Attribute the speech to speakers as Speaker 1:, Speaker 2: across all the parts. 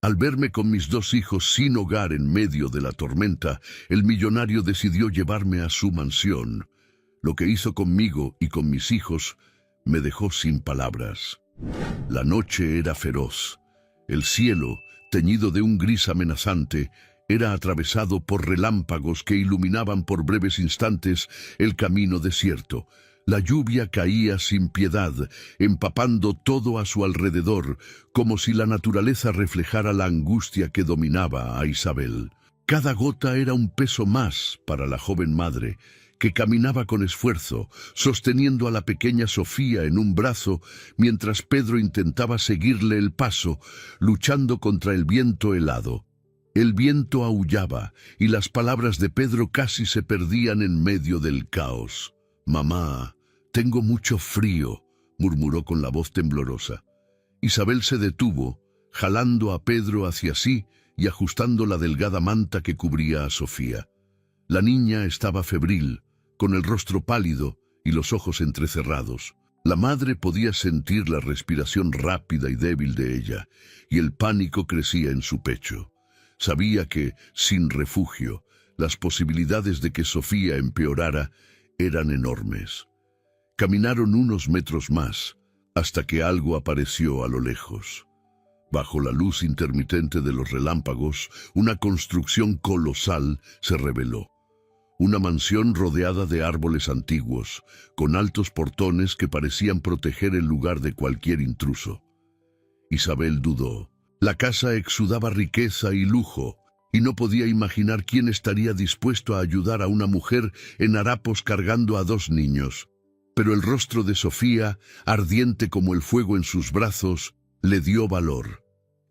Speaker 1: Al verme con mis dos hijos sin hogar en medio de la tormenta, el millonario decidió llevarme a su mansión. Lo que hizo conmigo y con mis hijos me dejó sin palabras. La noche era feroz. El cielo, teñido de un gris amenazante, era atravesado por relámpagos que iluminaban por breves instantes el camino desierto. La lluvia caía sin piedad, empapando todo a su alrededor, como si la naturaleza reflejara la angustia que dominaba a Isabel. Cada gota era un peso más para la joven madre, que caminaba con esfuerzo, sosteniendo a la pequeña Sofía en un brazo, mientras Pedro intentaba seguirle el paso, luchando contra el viento helado. El viento aullaba, y las palabras de Pedro casi se perdían en medio del caos. «Mamá, tengo mucho frío», murmuró con la voz temblorosa. Isabel se detuvo, jalando a Pedro hacia sí y ajustando la delgada manta que cubría a Sofía. La niña estaba febril, con el rostro pálido y los ojos entrecerrados. La madre podía sentir la respiración rápida y débil de ella, y el pánico crecía en su pecho. Sabía que, sin refugio, las posibilidades de que Sofía empeorara eran enormes. Caminaron unos metros más, hasta que algo apareció a lo lejos. Bajo la luz intermitente de los relámpagos, una construcción colosal se reveló. Una mansión rodeada de árboles antiguos, con altos portones que parecían proteger el lugar de cualquier intruso. Isabel dudó. La casa exudaba riqueza y lujo, y no podía imaginar quién estaría dispuesto a ayudar a una mujer en harapos cargando a dos niños. Pero el rostro de Sofía, ardiente como el fuego en sus brazos, le dio valor.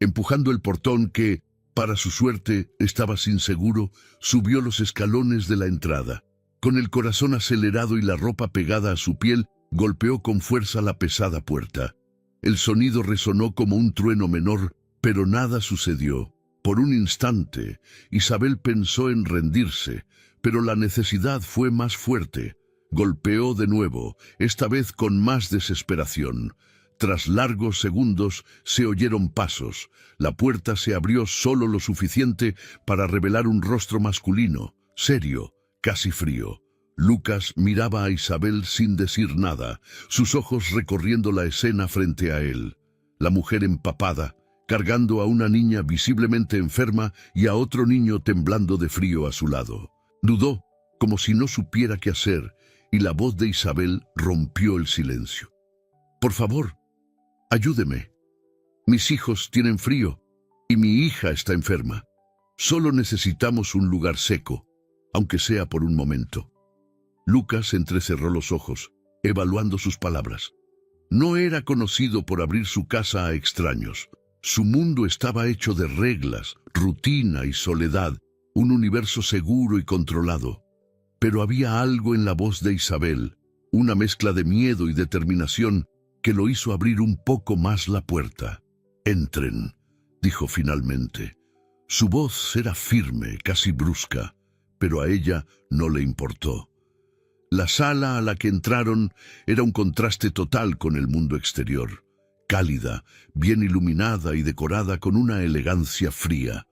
Speaker 1: Empujando el portón que, para su suerte, estaba sin seguro, subió los escalones de la entrada. Con el corazón acelerado y la ropa pegada a su piel, golpeó con fuerza la pesada puerta. El sonido resonó como un trueno menor, pero nada sucedió. Por un instante, Isabel pensó en rendirse, pero la necesidad fue más fuerte. Golpeó de nuevo, esta vez con más desesperación. Tras largos segundos se oyeron pasos. La puerta se abrió solo lo suficiente para revelar un rostro masculino, serio, casi frío. Lucas miraba a Isabel sin decir nada, sus ojos recorriendo la escena frente a él. La mujer empapada, cargando a una niña visiblemente enferma y a otro niño temblando de frío a su lado. Dudó, como si no supiera qué hacer, y la voz de Isabel rompió el silencio. «Por favor, ayúdeme. Mis hijos tienen frío y mi hija está enferma. Solo necesitamos un lugar seco, aunque sea por un momento». Lucas entrecerró los ojos, evaluando sus palabras. No era conocido por abrir su casa a extraños. Su mundo estaba hecho de reglas, rutina y soledad, un universo seguro y controlado. Pero había algo en la voz de Isabel, una mezcla de miedo y determinación, que lo hizo abrir un poco más la puerta. «Entren», dijo finalmente. Su voz era firme, casi brusca, pero a ella no le importó. La sala a la que entraron era un contraste total con el mundo exterior. Cálida, bien iluminada y decorada con una elegancia fría.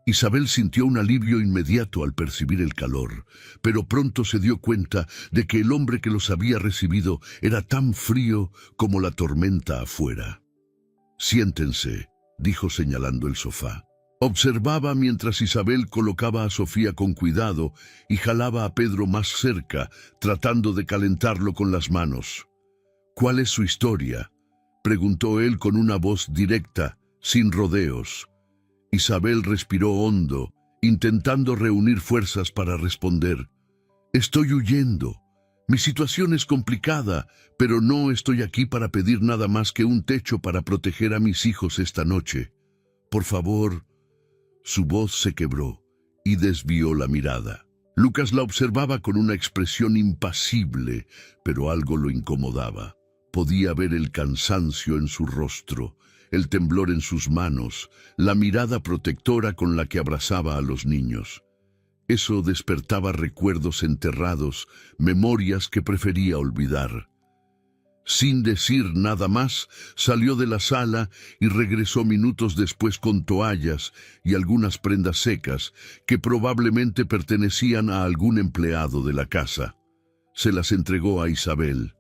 Speaker 1: Isabel sintió un alivio inmediato al percibir el calor, pero pronto se dio cuenta de que el hombre que los había recibido era tan frío como la tormenta afuera. «Siéntense», dijo señalando el sofá. Observaba mientras Isabel colocaba a Sofía con cuidado y jalaba a Pedro más cerca, tratando de calentarlo con las manos. «¿Cuál es su historia?», preguntó él con una voz directa, sin rodeos. Isabel respiró hondo, intentando reunir fuerzas para responder. «Estoy huyendo. Mi situación es complicada, pero no estoy aquí para pedir nada más que un techo para proteger a mis hijos esta noche. Por favor». Su voz se quebró y desvió la mirada. Lucas la observaba con una expresión impasible, pero algo lo incomodaba. Podía ver el cansancio en su rostro, el temblor en sus manos, la mirada protectora con la que abrazaba a los niños. Eso despertaba recuerdos enterrados, memorias que prefería olvidar. Sin decir nada más, salió de la sala y regresó minutos después con toallas y algunas prendas secas que probablemente pertenecían a algún empleado de la casa. Se las entregó a Isabel.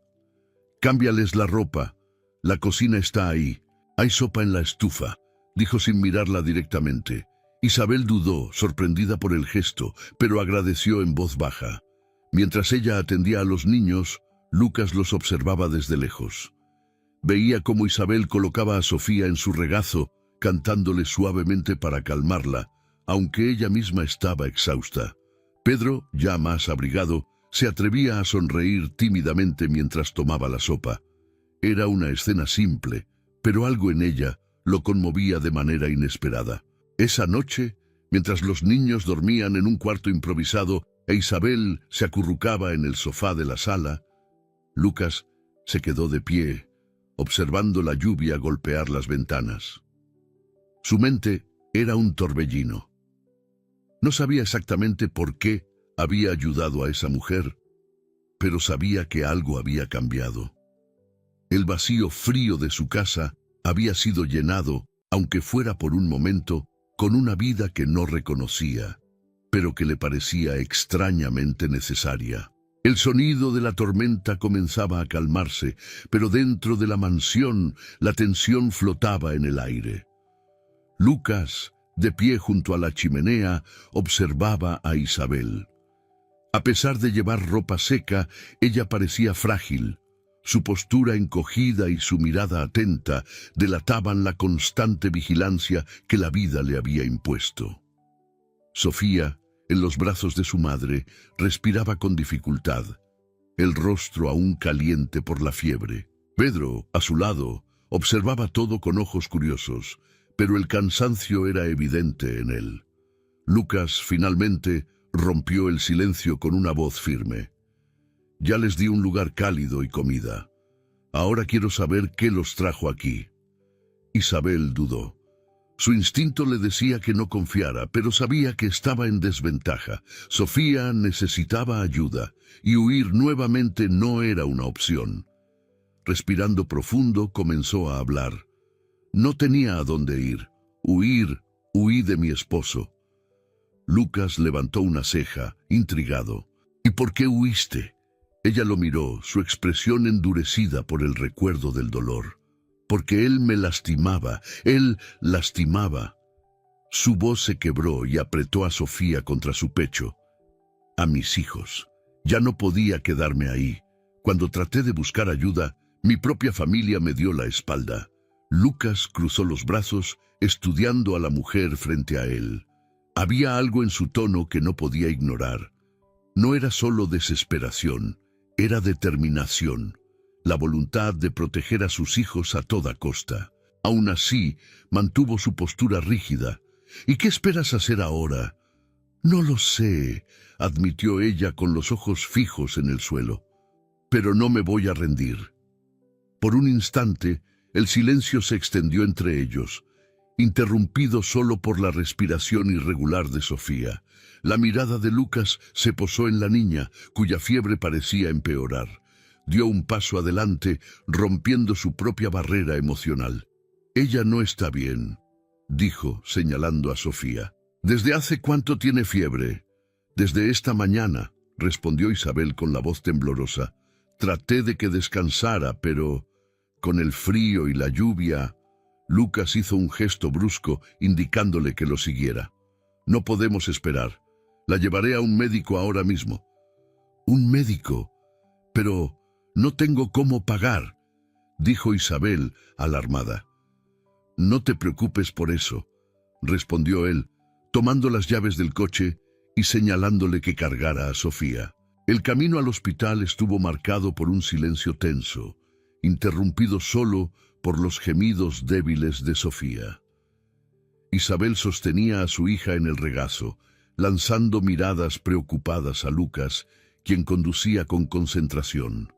Speaker 1: «Cámbiales la ropa. La cocina está ahí. Hay sopa en la estufa», dijo sin mirarla directamente. Isabel dudó, sorprendida por el gesto, pero agradeció en voz baja. Mientras ella atendía a los niños, Lucas los observaba desde lejos. Veía cómo Isabel colocaba a Sofía en su regazo, cantándole suavemente para calmarla, aunque ella misma estaba exhausta. Pedro, ya más abrigado, se atrevía a sonreír tímidamente mientras tomaba la sopa. Era una escena simple, pero algo en ella lo conmovía de manera inesperada. Esa noche, mientras los niños dormían en un cuarto improvisado e Isabel se acurrucaba en el sofá de la sala, Lucas se quedó de pie, observando la lluvia golpear las ventanas. Su mente era un torbellino. No sabía exactamente por qué había ayudado a esa mujer, pero sabía que algo había cambiado. El vacío frío de su casa había sido llenado, aunque fuera por un momento, con una vida que no reconocía, pero que le parecía extrañamente necesaria. El sonido de la tormenta comenzaba a calmarse, pero dentro de la mansión la tensión flotaba en el aire. Lucas, de pie junto a la chimenea, observaba a Isabel. A pesar de llevar ropa seca, ella parecía frágil. Su postura encogida y su mirada atenta delataban la constante vigilancia que la vida le había impuesto. Sofía, en los brazos de su madre, respiraba con dificultad, el rostro aún caliente por la fiebre. Pedro, a su lado, observaba todo con ojos curiosos, pero el cansancio era evidente en él. Lucas, finalmente, rompió el silencio con una voz firme. «Ya les di un lugar cálido y comida. Ahora quiero saber qué los trajo aquí». Isabel dudó. Su instinto le decía que no confiara, pero sabía que estaba en desventaja. Sofía necesitaba ayuda, y huir nuevamente no era una opción. Respirando profundo, comenzó a hablar. «No tenía a dónde ir. Huí de mi esposo». Lucas levantó una ceja, intrigado. «¿Y por qué huiste?» Ella lo miró, su expresión endurecida por el recuerdo del dolor. «Porque él me lastimaba, él lastimaba». Su voz se quebró y apretó a Sofía contra su pecho. «A mis hijos. Ya no podía quedarme ahí. Cuando traté de buscar ayuda, mi propia familia me dio la espalda». Lucas cruzó los brazos, estudiando a la mujer frente a él. Había algo en su tono que no podía ignorar. No era solo desesperación, era determinación, la voluntad de proteger a sus hijos a toda costa. Aún así, mantuvo su postura rígida. «¿Y qué esperas hacer ahora?» «No lo sé», admitió ella con los ojos fijos en el suelo. «Pero no me voy a rendir». Por un instante, el silencio se extendió entre ellos, interrumpido solo por la respiración irregular de Sofía. La mirada de Lucas se posó en la niña, cuya fiebre parecía empeorar. Dio un paso adelante, rompiendo su propia barrera emocional. «Ella no está bien», dijo, señalando a Sofía. «¿Desde hace cuánto tiene fiebre?» «Desde esta mañana», respondió Isabel con la voz temblorosa. «Traté de que descansara, pero con el frío y la lluvia». Lucas hizo un gesto brusco, indicándole que lo siguiera. «No podemos esperar. La llevaré a un médico ahora mismo». «¿Un médico? Pero no tengo cómo pagar», dijo Isabel, alarmada. «No te preocupes por eso», respondió él, tomando las llaves del coche y señalándole que cargara a Sofía. El camino al hospital estuvo marcado por un silencio tenso, interrumpido solo por los gemidos débiles de Sofía. Isabel sostenía a su hija en el regazo, lanzando miradas preocupadas a Lucas, quien conducía con concentración.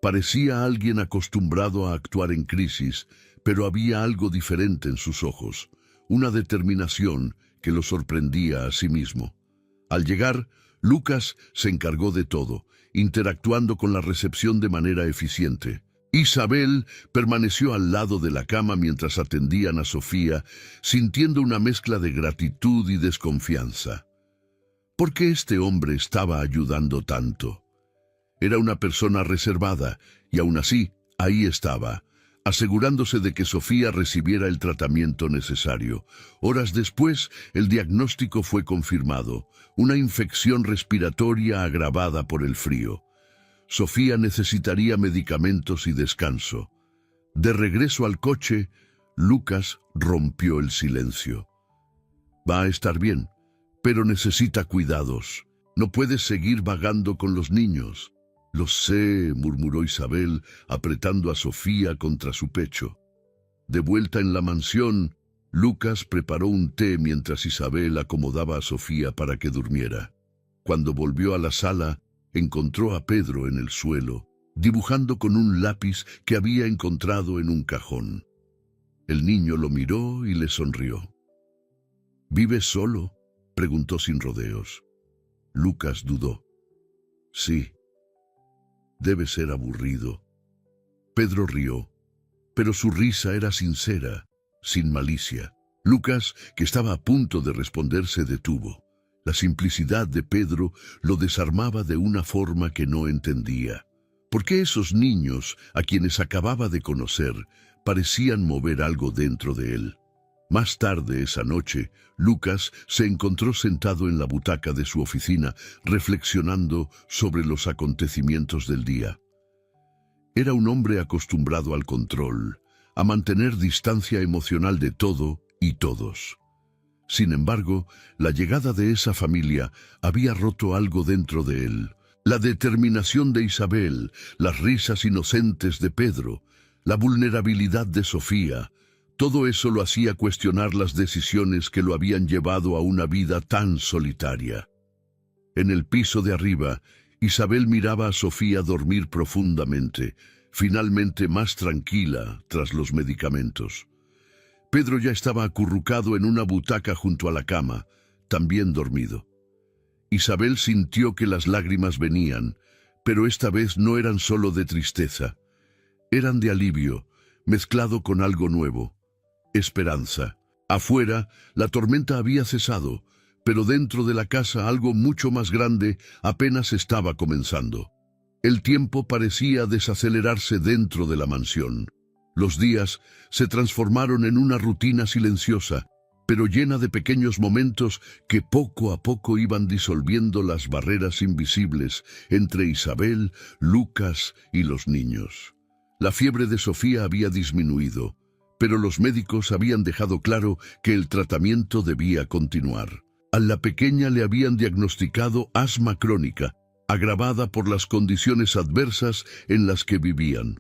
Speaker 1: Parecía alguien acostumbrado a actuar en crisis, pero había algo diferente en sus ojos, una determinación que lo sorprendía a sí mismo. Al llegar, Lucas se encargó de todo, interactuando con la recepción de manera eficiente. Isabel permaneció al lado de la cama mientras atendían a Sofía, sintiendo una mezcla de gratitud y desconfianza. ¿Por qué este hombre estaba ayudando tanto? Era una persona reservada, y aún así, ahí estaba, asegurándose de que Sofía recibiera el tratamiento necesario. Horas después, el diagnóstico fue confirmado: una infección respiratoria agravada por el frío. Sofía necesitaría medicamentos y descanso. De regreso al coche, Lucas rompió el silencio. Va a estar bien, pero necesita cuidados. No puedes seguir vagando con los niños. Lo sé, murmuró Isabel, apretando a Sofía contra su pecho. De vuelta en la mansión, Lucas preparó un té mientras Isabel acomodaba a Sofía para que durmiera. Cuando volvió a la sala, encontró a Pedro en el suelo, dibujando con un lápiz que había encontrado en un cajón. El niño lo miró y le sonrió. ¿Vives solo?, preguntó sin rodeos. Lucas dudó. Sí. Debe ser aburrido. Pedro rió, pero su risa era sincera, sin malicia. Lucas, que estaba a punto de responder, se detuvo. La simplicidad de Pedro lo desarmaba de una forma que no entendía. ¿Por qué esos niños, a quienes acababa de conocer, parecían mover algo dentro de él? Más tarde esa noche, Lucas se encontró sentado en la butaca de su oficina, reflexionando sobre los acontecimientos del día. Era un hombre acostumbrado al control, a mantener distancia emocional de todo y todos. Sin embargo, la llegada de esa familia había roto algo dentro de él. La determinación de Isabel, las risas inocentes de Pedro, la vulnerabilidad de Sofía, todo eso lo hacía cuestionar las decisiones que lo habían llevado a una vida tan solitaria. En el piso de arriba, Isabel miraba a Sofía dormir profundamente, finalmente más tranquila tras los medicamentos. Pedro ya estaba acurrucado en una butaca junto a la cama, también dormido. Isabel sintió que las lágrimas venían, pero esta vez no eran solo de tristeza. Eran de alivio, mezclado con algo nuevo. Esperanza. Afuera, la tormenta había cesado, pero dentro de la casa algo mucho más grande apenas estaba comenzando. El tiempo parecía desacelerarse dentro de la mansión. Los días se transformaron en una rutina silenciosa, pero llena de pequeños momentos que poco a poco iban disolviendo las barreras invisibles entre Isabel, Lucas y los niños. La fiebre de Sofía había disminuido, pero los médicos habían dejado claro que el tratamiento debía continuar. A la pequeña le habían diagnosticado asma crónica, agravada por las condiciones adversas en las que vivían.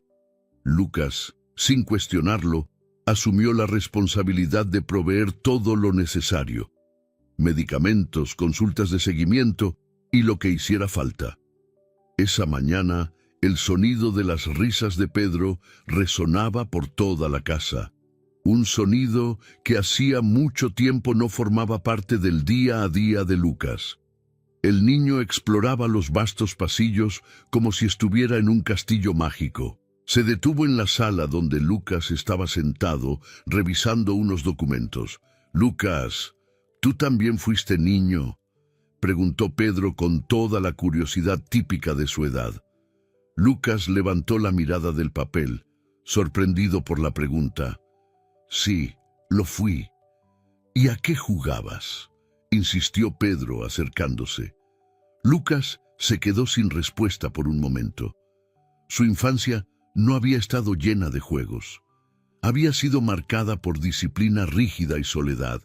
Speaker 1: Lucas, sin cuestionarlo, asumió la responsabilidad de proveer todo lo necesario: medicamentos, consultas de seguimiento y lo que hiciera falta. Esa mañana, el sonido de las risas de Pedro resonaba por toda la casa. Un sonido que hacía mucho tiempo no formaba parte del día a día de Lucas. El niño exploraba los vastos pasillos como si estuviera en un castillo mágico. Se detuvo en la sala donde Lucas estaba sentado, revisando unos documentos. «Lucas, ¿tú también fuiste niño?», preguntó Pedro con toda la curiosidad típica de su edad. Lucas levantó la mirada del papel, sorprendido por la pregunta. «Sí, lo fui». «¿Y a qué jugabas?», insistió Pedro acercándose. Lucas se quedó sin respuesta por un momento. Su infancia no había estado llena de juegos. Había sido marcada por disciplina rígida y soledad,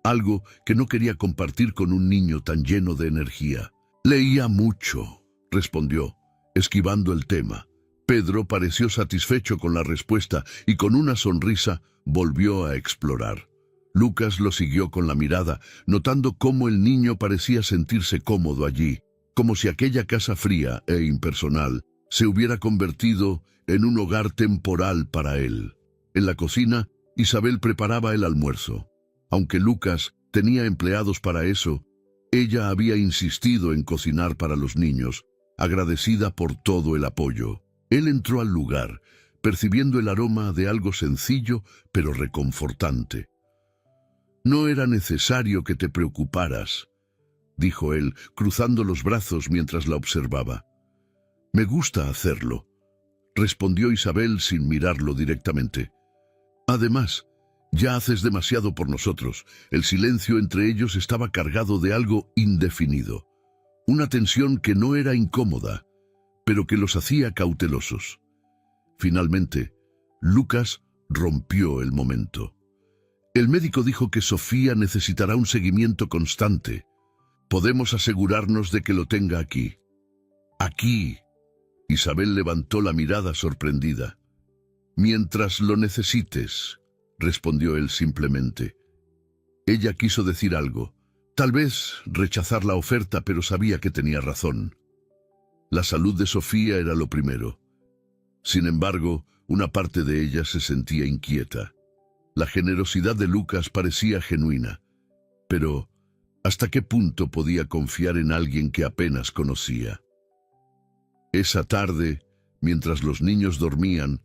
Speaker 1: algo que no quería compartir con un niño tan lleno de energía. «Leía mucho», respondió, esquivando el tema. Pedro pareció satisfecho con la respuesta y con una sonrisa volvió a explorar. Lucas lo siguió con la mirada, notando cómo el niño parecía sentirse cómodo allí, como si aquella casa fría e impersonal se hubiera convertido en un hogar temporal para él. En la cocina, Isabel preparaba el almuerzo. Aunque Lucas tenía empleados para eso, ella había insistido en cocinar para los niños, agradecida por todo el apoyo. Él entró al lugar, percibiendo el aroma de algo sencillo pero reconfortante. «No era necesario que te preocuparas», dijo él, cruzando los brazos mientras la observaba. «Me gusta hacerlo», respondió Isabel sin mirarlo directamente. «Además, ya haces demasiado por nosotros». El silencio entre ellos estaba cargado de algo indefinido, una tensión que no era incómoda, pero que los hacía cautelosos. Finalmente, Lucas rompió el momento. «El médico dijo que Sofía necesitará un seguimiento constante. ¿Podemos asegurarnos de que lo tenga aquí?» «Aquí». Isabel levantó la mirada sorprendida. «Mientras lo necesites», respondió él simplemente. Ella quiso decir algo, tal vez rechazar la oferta, pero sabía que tenía razón. La salud de Sofía era lo primero. Sin embargo, una parte de ella se sentía inquieta. La generosidad de Lucas parecía genuina, pero ¿hasta qué punto podía confiar en alguien que apenas conocía? Esa tarde, mientras los niños dormían,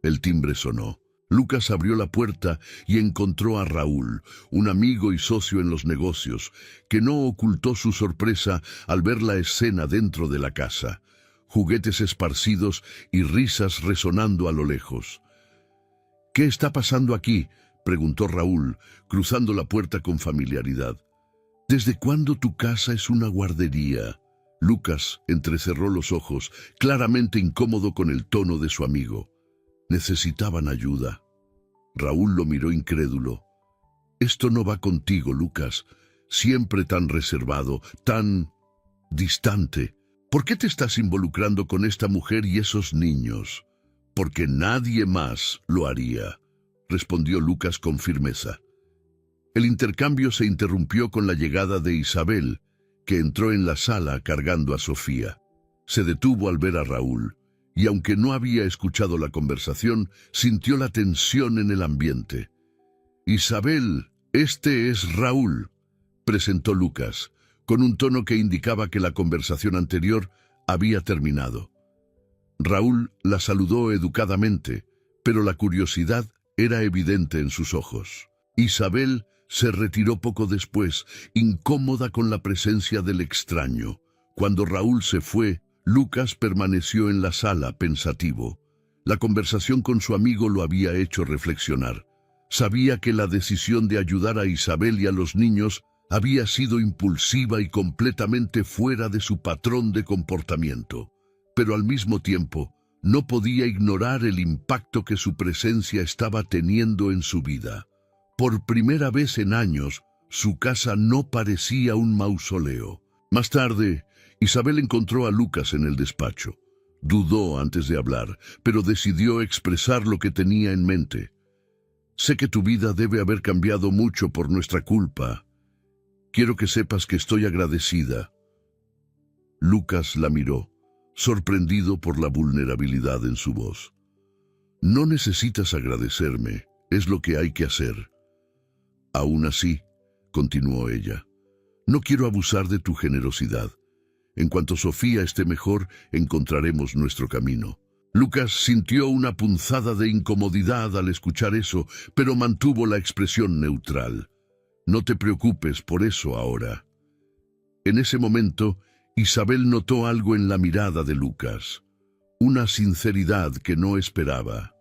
Speaker 1: el timbre sonó. Lucas abrió la puerta y encontró a Raúl, un amigo y socio en los negocios, que no ocultó su sorpresa al ver la escena dentro de la casa. Juguetes esparcidos y risas resonando a lo lejos. «¿Qué está pasando aquí?», preguntó Raúl, cruzando la puerta con familiaridad. «¿Desde cuándo tu casa es una guardería?». Lucas entrecerró los ojos, claramente incómodo con el tono de su amigo. Necesitaban ayuda. Raúl lo miró incrédulo. «Esto no va contigo, Lucas. Siempre tan reservado, tan distante. ¿Por qué te estás involucrando con esta mujer y esos niños?». «Porque nadie más lo haría», respondió Lucas con firmeza. El intercambio se interrumpió con la llegada de Isabel, que entró en la sala cargando a Sofía. Se detuvo al ver a Raúl, y aunque no había escuchado la conversación, sintió la tensión en el ambiente. «Isabel, este es Raúl», presentó Lucas, con un tono que indicaba que la conversación anterior había terminado. Raúl la saludó educadamente, pero la curiosidad era evidente en sus ojos. Isabel se retiró poco después, incómoda con la presencia del extraño. Cuando Raúl se fue, Lucas permaneció en la sala pensativo. La conversación con su amigo lo había hecho reflexionar. Sabía que la decisión de ayudar a Isabel y a los niños había sido impulsiva y completamente fuera de su patrón de comportamiento. Pero al mismo tiempo, no podía ignorar el impacto que su presencia estaba teniendo en su vida. Por primera vez en años, su casa no parecía un mausoleo. Más tarde, Isabel encontró a Lucas en el despacho. Dudó antes de hablar, pero decidió expresar lo que tenía en mente. «Sé que tu vida debe haber cambiado mucho por nuestra culpa. Quiero que sepas que estoy agradecida». Lucas la miró, sorprendido por la vulnerabilidad en su voz. «No necesitas agradecerme, es lo que hay que hacer». «Aún así», continuó ella, «no quiero abusar de tu generosidad. En cuanto Sofía esté mejor, encontraremos nuestro camino». Lucas sintió una punzada de incomodidad al escuchar eso, pero mantuvo la expresión neutral. «No te preocupes por eso ahora». En ese momento, Isabel notó algo en la mirada de Lucas, una sinceridad que no esperaba.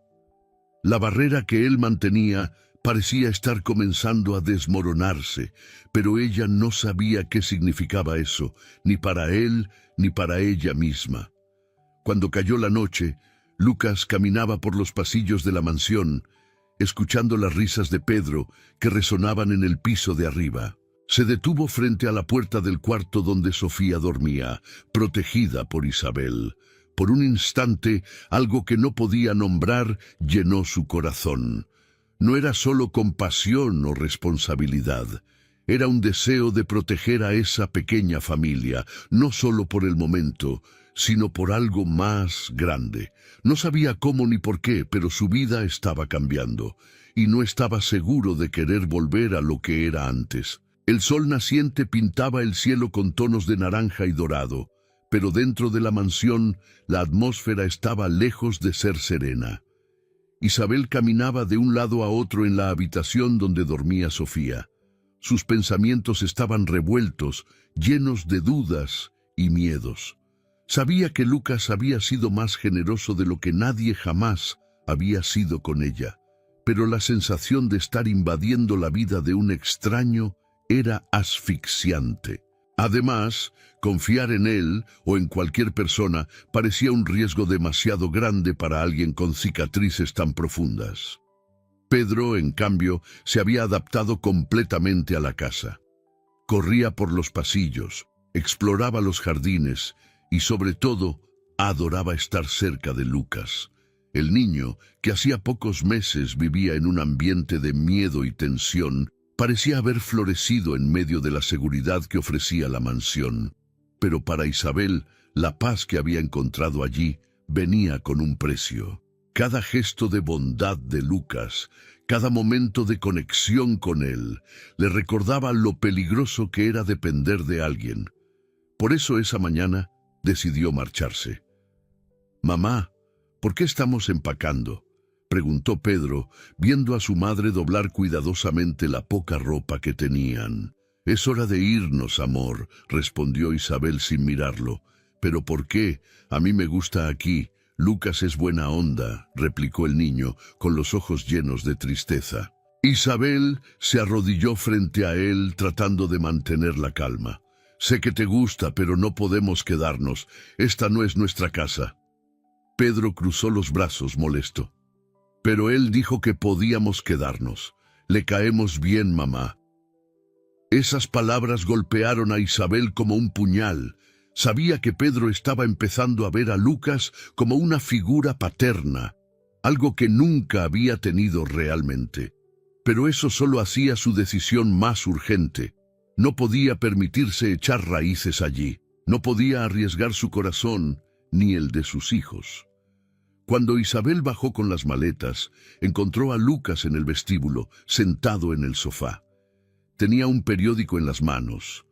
Speaker 1: La barrera que él mantenía parecía estar comenzando a desmoronarse, pero ella no sabía qué significaba eso, ni para él ni para ella misma. Cuando cayó la noche, Lucas caminaba por los pasillos de la mansión, escuchando las risas de Pedro que resonaban en el piso de arriba. Se detuvo frente a la puerta del cuarto donde Sofía dormía, protegida por Isabel. Por un instante, algo que no podía nombrar llenó su corazón. No era solo compasión o responsabilidad. Era un deseo de proteger a esa pequeña familia, no solo por el momento, sino por algo más grande. No sabía cómo ni por qué, pero su vida estaba cambiando, y no estaba seguro de querer volver a lo que era antes. El sol naciente pintaba el cielo con tonos de naranja y dorado, pero dentro de la mansión la atmósfera estaba lejos de ser serena. Isabel caminaba de un lado a otro en la habitación donde dormía Sofía. Sus pensamientos estaban revueltos, llenos de dudas y miedos. Sabía que Lucas había sido más generoso de lo que nadie jamás había sido con ella, pero la sensación de estar invadiendo la vida de un extraño era asfixiante. Además, confiar en él o en cualquier persona parecía un riesgo demasiado grande para alguien con cicatrices tan profundas. Pedro, en cambio, se había adaptado completamente a la casa. Corría por los pasillos, exploraba los jardines y, sobre todo, adoraba estar cerca de Lucas, el niño que hacía pocos meses vivía en un ambiente de miedo y tensión. Parecía haber florecido en medio de la seguridad que ofrecía la mansión. Pero para Isabel, la paz que había encontrado allí venía con un precio. Cada gesto de bondad de Lucas, cada momento de conexión con él, le recordaba lo peligroso que era depender de alguien. Por eso esa mañana decidió marcharse. «Mamá, ¿por qué estamos empacando?», preguntó Pedro, viendo a su madre doblar cuidadosamente la poca ropa que tenían. «Es hora de irnos, amor», respondió Isabel sin mirarlo. «¿Pero por qué? A mí me gusta aquí. Lucas es buena onda», replicó el niño, con los ojos llenos de tristeza. Isabel se arrodilló frente a él, tratando de mantener la calma. «Sé que te gusta, pero no podemos quedarnos. Esta no es nuestra casa». Pedro cruzó los brazos molesto. «Pero él dijo que podíamos quedarnos. Le caemos bien, mamá». Esas palabras golpearon a Isabel como un puñal. Sabía que Pedro estaba empezando a ver a Lucas como una figura paterna, algo que nunca había tenido realmente. Pero eso solo hacía su decisión más urgente. No podía permitirse echar raíces allí. No podía arriesgar su corazón ni el de sus hijos. Cuando Isabel bajó con las maletas, encontró a Lucas en el vestíbulo, sentado en el sofá. Tenía un periódico en las manos,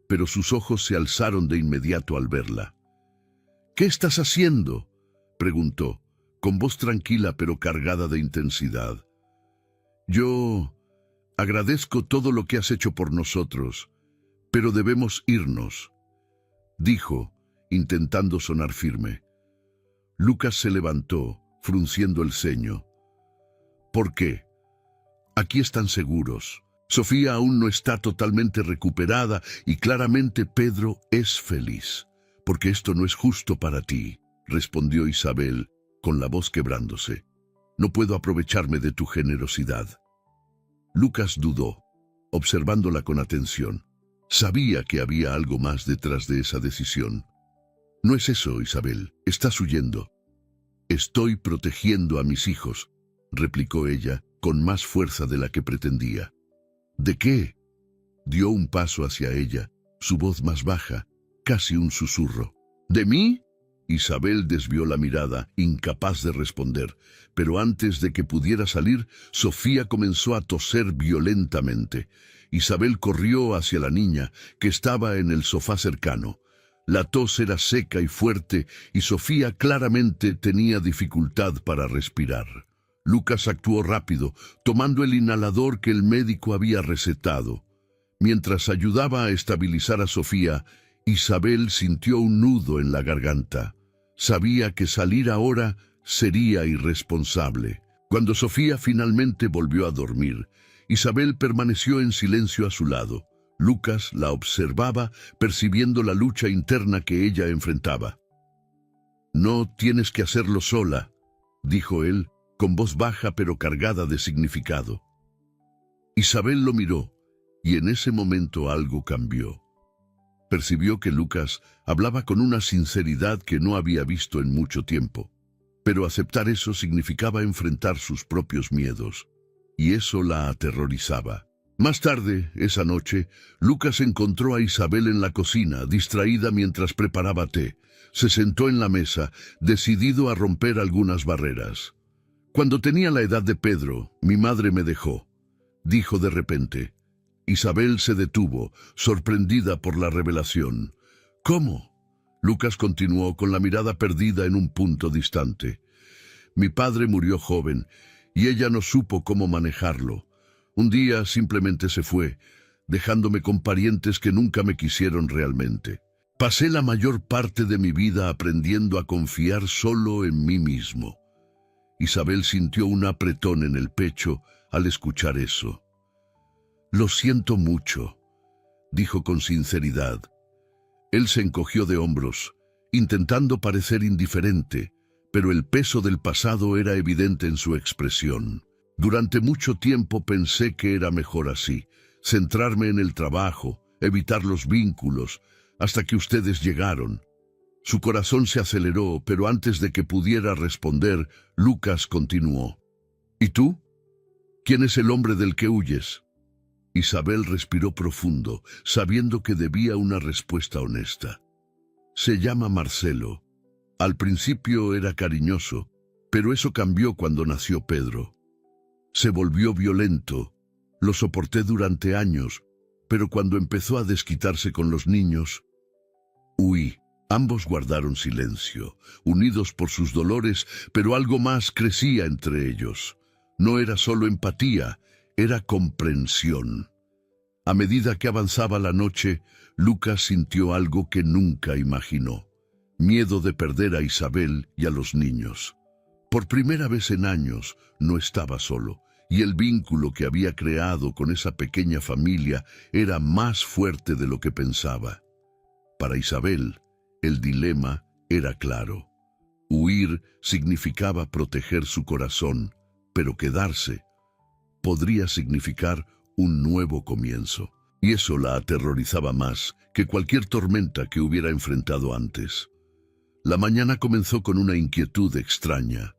Speaker 1: pero sus ojos se alzaron de inmediato al verla. «¿Qué estás haciendo?», preguntó, con voz tranquila pero cargada de intensidad. «Yo agradezco todo lo que has hecho por nosotros, pero debemos irnos», dijo, intentando sonar firme. Lucas se levantó, frunciendo el ceño. «¿Por qué? Aquí están seguros. Sofía aún no está totalmente recuperada y claramente Pedro es feliz. Porque esto no es justo para ti», respondió Isabel, con la voz quebrándose. «No puedo aprovecharme de tu generosidad». Lucas dudó, observándola con atención. Sabía que había algo más detrás de esa decisión. «No es eso, Isabel. Estás huyendo». «Estoy protegiendo a mis hijos», replicó ella, con más fuerza de la que pretendía. «¿De qué?». Dio un paso hacia ella, su voz más baja, casi un susurro. «¿De mí?». Isabel desvió la mirada, incapaz de responder, pero antes de que pudiera salir, Sofía comenzó a toser violentamente. Isabel corrió hacia la niña, que estaba en el sofá cercano. La tos era seca y fuerte, y Sofía claramente tenía dificultad para respirar. Lucas actuó rápido, tomando el inhalador que el médico había recetado. Mientras ayudaba a estabilizar a Sofía, Isabel sintió un nudo en la garganta. Sabía que salir ahora sería irresponsable. Cuando Sofía finalmente volvió a dormir, Isabel permaneció en silencio a su lado. Lucas la observaba, percibiendo la lucha interna que ella enfrentaba. «No tienes que hacerlo sola», dijo él, con voz baja pero cargada de significado. Isabel lo miró, y en ese momento algo cambió. Percibió que Lucas hablaba con una sinceridad que no había visto en mucho tiempo. Pero aceptar eso significaba enfrentar sus propios miedos, y eso la aterrorizaba. Más tarde, esa noche, Lucas encontró a Isabel en la cocina, distraída mientras preparaba té. Se sentó en la mesa, decidido a romper algunas barreras. «Cuando tenía la edad de Pedro, mi madre me dejó», dijo de repente. Isabel se detuvo, sorprendida por la revelación. «¿Cómo?». Lucas continuó con la mirada perdida en un punto distante. Mi padre murió joven y ella no supo cómo manejarlo. Un día simplemente se fue, dejándome con parientes que nunca me quisieron realmente. Pasé la mayor parte de mi vida aprendiendo a confiar solo en mí mismo. Isabel sintió un apretón en el pecho al escuchar eso. «Lo siento mucho», dijo con sinceridad. Él se encogió de hombros, intentando parecer indiferente, pero el peso del pasado era evidente en su expresión. Durante mucho tiempo pensé que era mejor así, centrarme en el trabajo, evitar los vínculos, hasta que ustedes llegaron. Su corazón se aceleró, pero antes de que pudiera responder, Lucas continuó. ¿Y tú? ¿Quién es el hombre del que huyes? Isabel respiró profundo, sabiendo que debía una respuesta honesta. Se llama Marcelo. Al principio era cariñoso, pero eso cambió cuando nació Pedro. Se volvió violento. Lo soporté durante años, pero cuando empezó a desquitarse con los niños, huí. Ambos guardaron silencio, unidos por sus dolores, pero algo más crecía entre ellos. No era solo empatía, era comprensión. A medida que avanzaba la noche, Lucas sintió algo que nunca imaginó: miedo de perder a Isabel y a los niños. Por primera vez en años no estaba solo, y el vínculo que había creado con esa pequeña familia era más fuerte de lo que pensaba. Para Isabel, el dilema era claro. Huir significaba proteger su corazón, pero quedarse podría significar un nuevo comienzo. Y eso la aterrorizaba más que cualquier tormenta que hubiera enfrentado antes. La mañana comenzó con una inquietud extraña.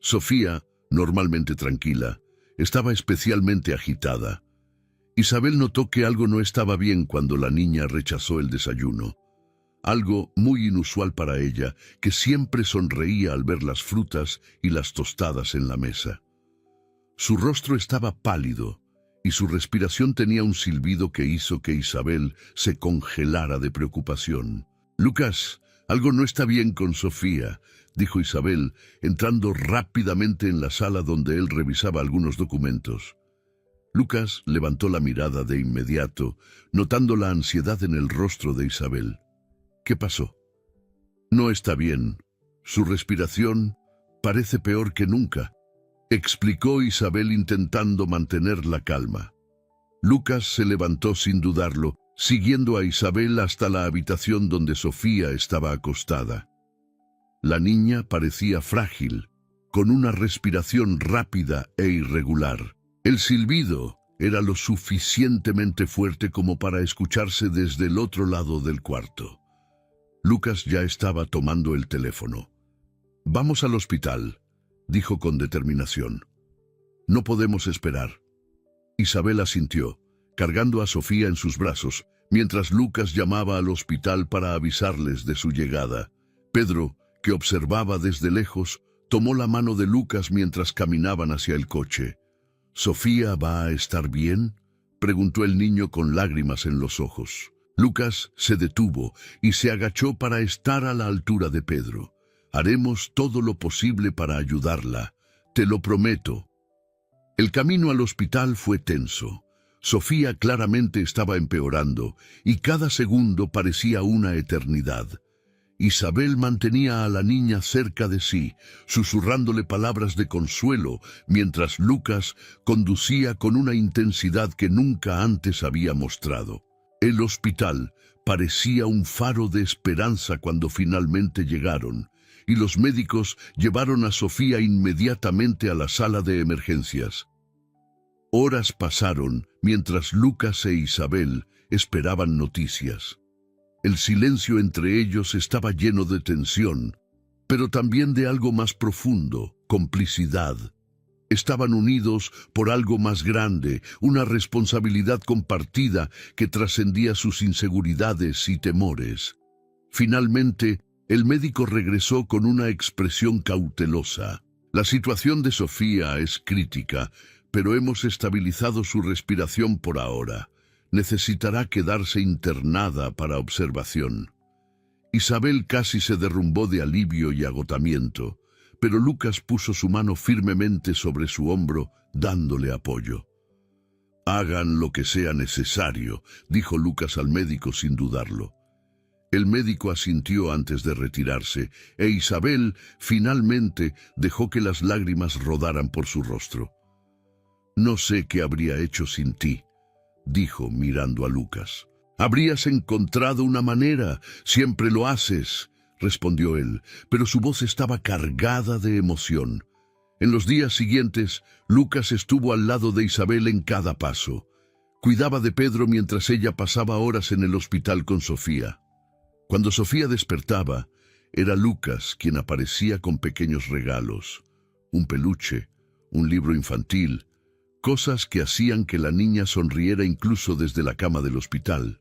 Speaker 1: Sofía, normalmente tranquila, estaba especialmente agitada. Isabel notó que algo no estaba bien cuando la niña rechazó el desayuno. Algo muy inusual para ella, que siempre sonreía al ver las frutas y las tostadas en la mesa. Su rostro estaba pálido y su respiración tenía un silbido que hizo que Isabel se congelara de preocupación. «Lucas, algo no está bien con Sofía», dijo Isabel, entrando rápidamente en la sala donde él revisaba algunos documentos. Lucas levantó la mirada de inmediato, notando la ansiedad en el rostro de Isabel. «¿Qué pasó?» «No está bien. Su respiración parece peor que nunca», explicó Isabel intentando mantener la calma. Lucas se levantó sin dudarlo, siguiendo a Isabel hasta la habitación donde Sofía estaba acostada. La niña parecía frágil, con una respiración rápida e irregular. El silbido era lo suficientemente fuerte como para escucharse desde el otro lado del cuarto. Lucas ya estaba tomando el teléfono. «Vamos al hospital», dijo con determinación. «No podemos esperar». Isabel asintió, cargando a Sofía en sus brazos, mientras Lucas llamaba al hospital para avisarles de su llegada. Pedro, que observaba desde lejos, tomó la mano de Lucas mientras caminaban hacia el coche. «¿Sofía va a estar bien?», preguntó el niño con lágrimas en los ojos. Lucas se detuvo y se agachó para estar a la altura de Pedro. «Haremos todo lo posible para ayudarla, te lo prometo». El camino al hospital fue tenso. Sofía claramente estaba empeorando y cada segundo parecía una eternidad. Isabel mantenía a la niña cerca de sí, susurrándole palabras de consuelo, mientras Lucas conducía con una intensidad que nunca antes había mostrado. El hospital parecía un faro de esperanza cuando finalmente llegaron, y los médicos llevaron a Sofía inmediatamente a la sala de emergencias. Horas pasaron mientras Lucas e Isabel esperaban noticias. El silencio entre ellos estaba lleno de tensión, pero también de algo más profundo: complicidad. Estaban unidos por algo más grande, una responsabilidad compartida que trascendía sus inseguridades y temores. Finalmente, el médico regresó con una expresión cautelosa. «La situación de Sofía es crítica, pero hemos estabilizado su respiración por ahora. Necesitará quedarse internada para observación». Isabel casi se derrumbó de alivio y agotamiento, pero Lucas puso su mano firmemente sobre su hombro, dándole apoyo. «Hagan lo que sea necesario», dijo Lucas al médico sin dudarlo. El médico asintió antes de retirarse, e Isabel finalmente dejó que las lágrimas rodaran por su rostro. «No sé qué habría hecho sin ti», dijo mirando a Lucas. «Habrías encontrado una manera, siempre lo haces», respondió él, pero su voz estaba cargada de emoción. En los días siguientes, Lucas estuvo al lado de Isabel en cada paso. Cuidaba de Pedro mientras ella pasaba horas en el hospital con Sofía. Cuando Sofía despertaba, era Lucas quien aparecía con pequeños regalos, un peluche, un libro infantil, cosas que hacían que la niña sonriera incluso desde la cama del hospital.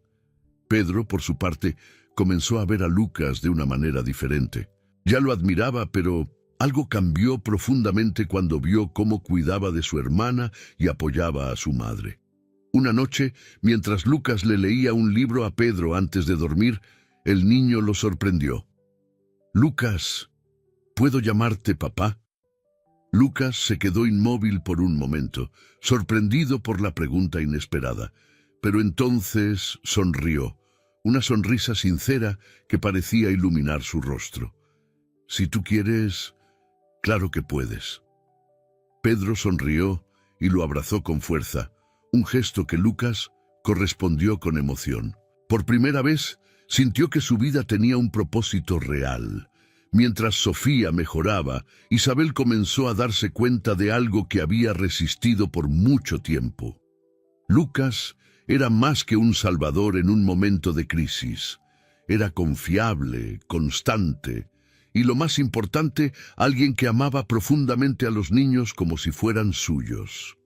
Speaker 1: Pedro, por su parte, comenzó a ver a Lucas de una manera diferente. Ya lo admiraba, pero algo cambió profundamente cuando vio cómo cuidaba de su hermana y apoyaba a su madre. Una noche, mientras Lucas le leía un libro a Pedro antes de dormir, el niño lo sorprendió. «Lucas, ¿puedo llamarte papá?» Lucas se quedó inmóvil por un momento, sorprendido por la pregunta inesperada, pero entonces sonrió, una sonrisa sincera que parecía iluminar su rostro. «Si tú quieres, claro que puedes». Pedro sonrió y lo abrazó con fuerza, un gesto que Lucas correspondió con emoción. Por primera vez, sintió que su vida tenía un propósito real. Mientras Sofía mejoraba, Isabel comenzó a darse cuenta de algo que había resistido por mucho tiempo. Lucas era más que un salvador en un momento de crisis. Era confiable, constante, y lo más importante, alguien que amaba profundamente a los niños como si fueran suyos.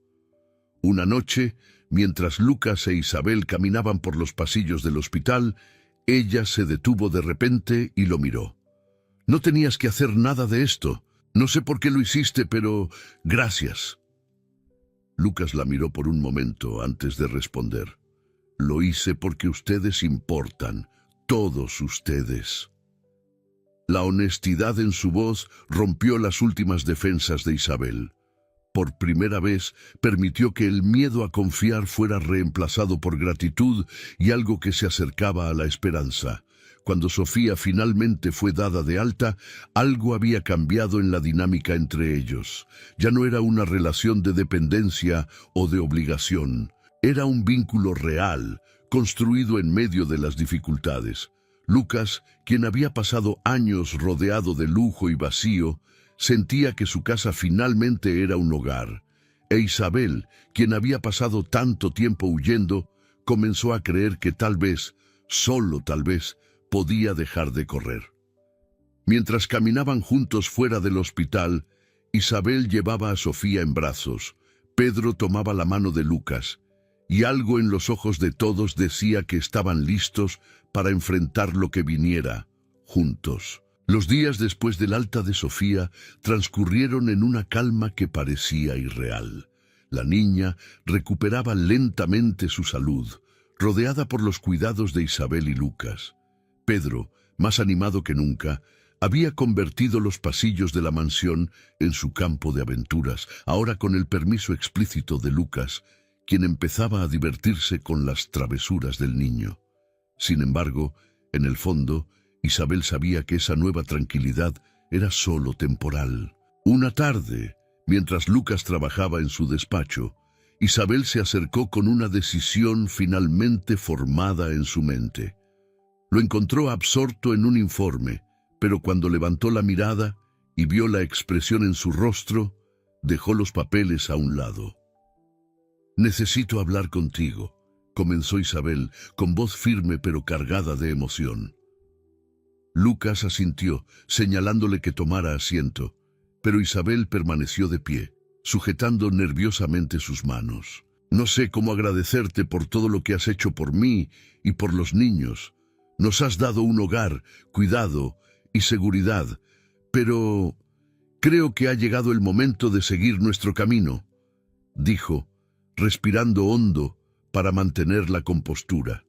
Speaker 1: Una noche, mientras Lucas e Isabel caminaban por los pasillos del hospital, ella se detuvo de repente y lo miró. «No tenías que hacer nada de esto. No sé por qué lo hiciste, pero gracias». Lucas la miró por un momento antes de responder. «Lo hice porque ustedes importan, todos ustedes». La honestidad en su voz rompió las últimas defensas de Isabel. Por primera vez, permitió que el miedo a confiar fuera reemplazado por gratitud y algo que se acercaba a la esperanza. Cuando Sofía finalmente fue dada de alta, algo había cambiado en la dinámica entre ellos. Ya no era una relación de dependencia o de obligación. Era un vínculo real, construido en medio de las dificultades. Lucas, quien había pasado años rodeado de lujo y vacío, sentía que su casa finalmente era un hogar. E Isabel, quien había pasado tanto tiempo huyendo, comenzó a creer que tal vez, solo tal vez, podía dejar de correr. Mientras caminaban juntos fuera del hospital, Isabel llevaba a Sofía en brazos, Pedro tomaba la mano de Lucas, y algo en los ojos de todos decía que estaban listos para enfrentar lo que viniera, juntos. Los días después del alta de Sofía transcurrieron en una calma que parecía irreal. La niña recuperaba lentamente su salud, rodeada por los cuidados de Isabel y Lucas. Pedro, más animado que nunca, había convertido los pasillos de la mansión en su campo de aventuras, ahora con el permiso explícito de Lucas, quien empezaba a divertirse con las travesuras del niño. Sin embargo, en el fondo, Isabel sabía que esa nueva tranquilidad era solo temporal. Una tarde, mientras Lucas trabajaba en su despacho, Isabel se acercó con una decisión finalmente formada en su mente. Lo encontró absorto en un informe, pero cuando levantó la mirada y vio la expresión en su rostro, dejó los papeles a un lado. «Necesito hablar contigo», comenzó Isabel, con voz firme pero cargada de emoción. Lucas asintió, señalándole que tomara asiento, pero Isabel permaneció de pie, sujetando nerviosamente sus manos. «No sé cómo agradecerte por todo lo que has hecho por mí y por los niños. Nos has dado un hogar, cuidado y seguridad, pero creo que ha llegado el momento de seguir nuestro camino», dijo, respirando hondo para mantener la compostura.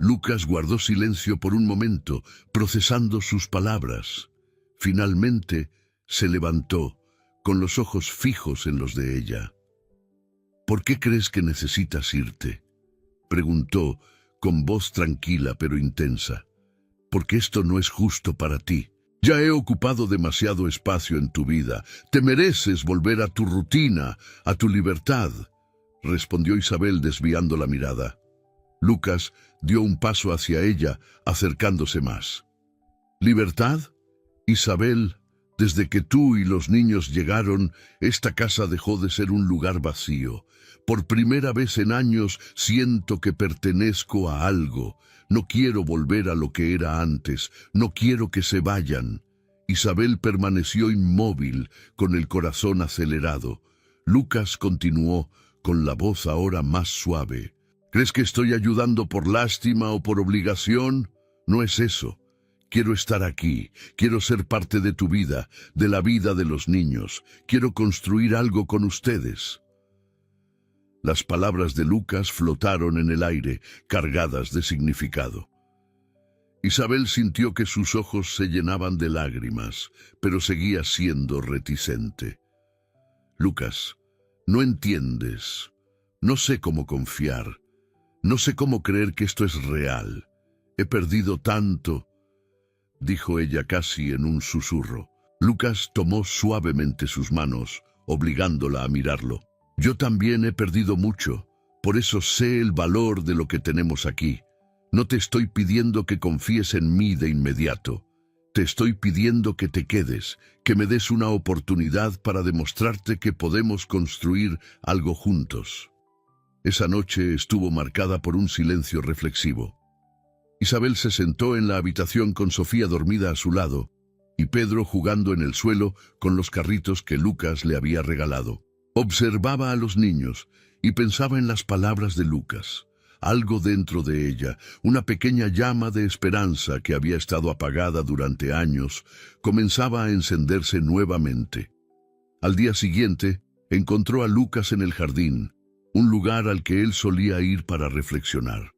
Speaker 1: Lucas guardó silencio por un momento, procesando sus palabras. Finalmente, Se levantó, con los ojos fijos en los de ella. ¿Por qué crees que necesitas irte?, preguntó, con voz tranquila pero intensa. Porque esto no es justo para ti. Ya he ocupado demasiado espacio en tu vida. Te mereces volver a tu rutina, a tu libertad, respondió Isabel desviando la mirada. Lucas dio un paso hacia ella, acercándose más. ¿Libertad? Isabel, desde que tú y los niños llegaron, esta casa dejó de ser un lugar vacío. Por primera vez en años siento que pertenezco a algo. No quiero volver a lo que era antes. No quiero que se vayan. Isabel permaneció inmóvil, con el corazón acelerado. Lucas continuó, con la voz ahora más suave. ¿Crees que estoy ayudando por lástima o por obligación? No es eso. Quiero estar aquí, quiero ser parte de tu vida, de la vida de los niños. Quiero construir algo con ustedes. Las palabras de Lucas flotaron en el aire, cargadas de significado. Isabel sintió que sus ojos se llenaban de lágrimas, pero seguía siendo reticente. Lucas, no entiendes. No sé cómo confiar. No sé cómo creer que esto es real. He perdido tanto, dijo ella casi en un susurro. Lucas tomó suavemente sus manos, obligándola a mirarlo. Yo también he perdido mucho, por eso sé el valor de lo que tenemos aquí. No te estoy pidiendo que confíes en mí de inmediato. Te estoy pidiendo que te quedes, que me des una oportunidad para demostrarte que podemos construir algo juntos. Esa noche estuvo marcada por un silencio reflexivo. Isabel se sentó en la habitación con Sofía dormida a su lado y Pedro jugando en el suelo con los carritos que Lucas le había regalado. Observaba a los niños y pensaba en las palabras de Lucas. Algo dentro de ella, una pequeña llama de esperanza que había estado apagada durante años, comenzaba a encenderse nuevamente. Al día siguiente, encontró a Lucas en el jardín, un lugar al que él solía ir para reflexionar.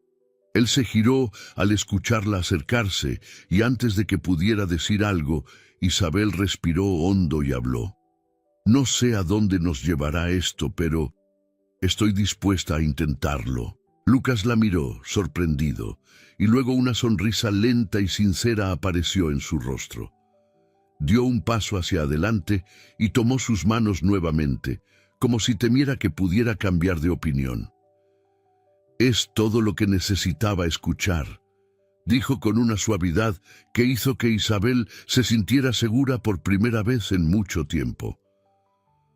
Speaker 1: Él se giró al escucharla acercarse y antes de que pudiera decir algo, Isabel respiró hondo y habló. No sé a dónde nos llevará esto, pero estoy dispuesta a intentarlo. Lucas la miró, sorprendido, y luego una sonrisa lenta y sincera apareció en su rostro. Dio un paso hacia adelante y tomó sus manos nuevamente, como si temiera que pudiera cambiar de opinión. Es todo lo que necesitaba escuchar, dijo con una suavidad que hizo que Isabel se sintiera segura por primera vez en mucho tiempo.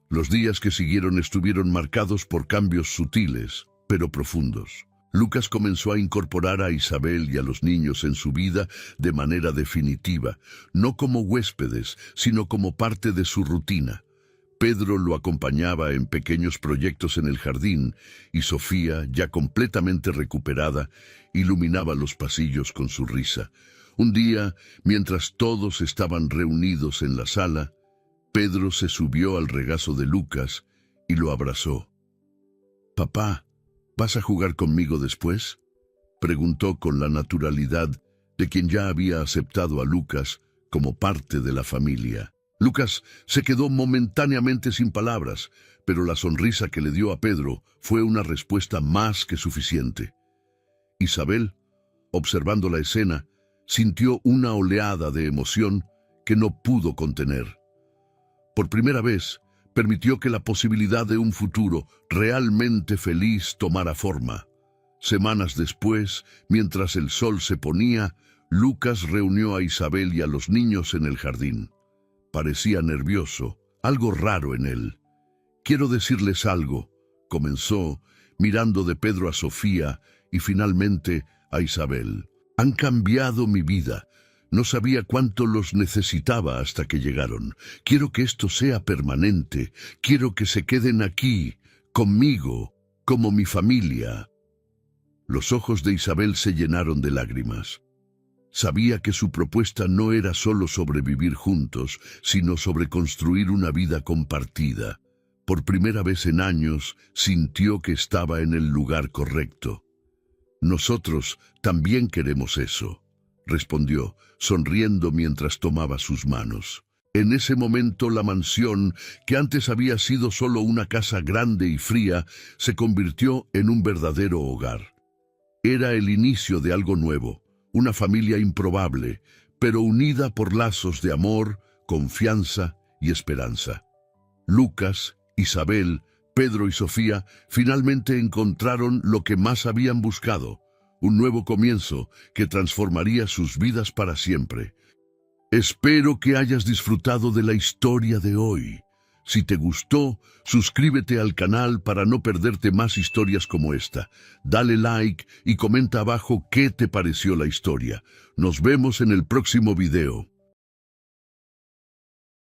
Speaker 1: Los días que siguieron estuvieron marcados por cambios sutiles, pero profundos. Lucas comenzó a incorporar a Isabel y a los niños en su vida de manera definitiva, no como huéspedes, sino como parte de su rutina. Pedro lo acompañaba en pequeños proyectos en el jardín y Sofía, ya completamente recuperada, iluminaba los pasillos con su risa. Un día, mientras todos estaban reunidos en la sala, Pedro se subió al regazo de Lucas y lo abrazó. «Papá, ¿vas a jugar conmigo después?», preguntó con la naturalidad de quien ya había aceptado a Lucas como parte de la familia. Lucas se quedó momentáneamente sin palabras, pero la sonrisa que le dio a Pedro fue una respuesta más que suficiente. Isabel, observando la escena, sintió una oleada de emoción que no pudo contener. Por primera vez, permitió que la posibilidad de un futuro realmente feliz tomara forma. Semanas después, mientras el sol se ponía, Lucas reunió a Isabel y a los niños en el jardín. Parecía nervioso, algo raro en él. «Quiero decirles algo», comenzó, mirando de Pedro a Sofía y finalmente a Isabel. «Han cambiado mi vida. No sabía cuánto los necesitaba hasta que llegaron. Quiero que esto sea permanente. Quiero que se queden aquí, conmigo, como mi familia». Los ojos de Isabel se llenaron de lágrimas. Sabía que su propuesta no era solo sobre vivir juntos, sino sobre construir una vida compartida. Por primera vez en años, sintió que estaba en el lugar correcto. «Nosotros también queremos eso», respondió, sonriendo mientras tomaba sus manos. En ese momento la mansión, que antes había sido solo una casa grande y fría, se convirtió en un verdadero hogar. Era el inicio de algo nuevo, una familia improbable, pero unida por lazos de amor, confianza y esperanza. Lucas, Isabel, Pedro y Sofía finalmente encontraron lo que más habían buscado, un nuevo comienzo que transformaría sus vidas para siempre. Espero que hayas disfrutado de la historia de hoy. Si te gustó, suscríbete al canal para no perderte más historias como esta. Dale like y comenta abajo qué te pareció la historia. Nos vemos en el próximo video.